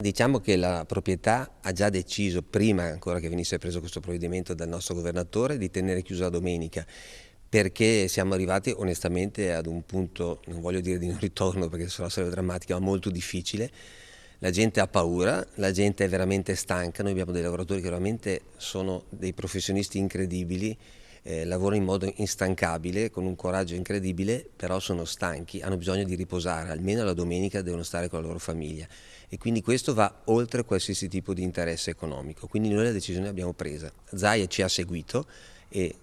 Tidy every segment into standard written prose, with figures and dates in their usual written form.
Diciamo che la proprietà ha già deciso, prima ancora che venisse preso questo provvedimento dal nostro governatore, di tenere chiusa la domenica, perché siamo arrivati onestamente ad un punto, non voglio dire di non ritorno perché sennò sarebbe drammatica, ma molto difficile. La gente ha paura, la gente è veramente stanca, noi abbiamo dei lavoratori che veramente sono dei professionisti incredibili, lavorano in modo instancabile, con un coraggio incredibile, però sono stanchi, hanno bisogno di riposare, almeno la domenica devono stare con la loro famiglia e quindi questo va oltre qualsiasi tipo di interesse economico. Quindi noi la decisione l'abbiamo presa. Zaia ci ha seguito e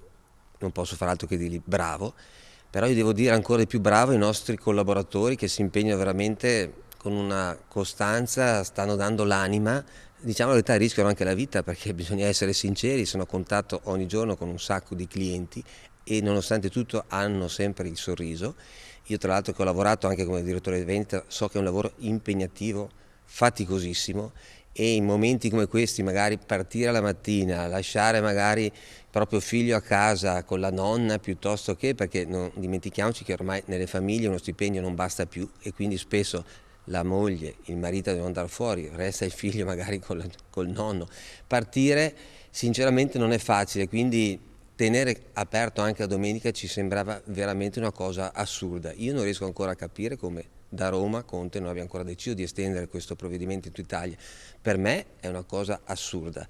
non posso fare altro che dirgli bravo, però io devo dire ancora di più bravo ai nostri collaboratori che si impegnano veramente con una costanza, stanno dando l'anima, diciamo la verità, rischiano anche la vita perché bisogna essere sinceri, sono a contatto ogni giorno con un sacco di clienti e nonostante tutto hanno sempre il sorriso. Io tra l'altro che ho lavorato anche come direttore di vendita so che è un lavoro impegnativo, faticosissimo e in momenti come questi magari partire la mattina, lasciare magari il proprio figlio a casa con la nonna piuttosto che, perché non dimentichiamoci che ormai nelle famiglie uno stipendio non basta più e quindi spesso la moglie, il marito devono andare fuori, resta il figlio magari col nonno. Partire sinceramente non è facile, quindi tenere aperto anche la domenica ci sembrava veramente una cosa assurda. Io non riesco ancora a capire come da Roma Conte non abbia ancora deciso di estendere questo provvedimento in tutta Italia. Per me è una cosa assurda.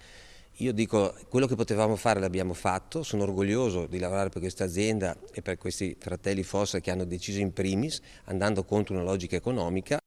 Io dico, quello che potevamo fare l'abbiamo fatto, sono orgoglioso di lavorare per questa azienda e per questi fratelli Fossa che hanno deciso in primis, andando contro una logica economica,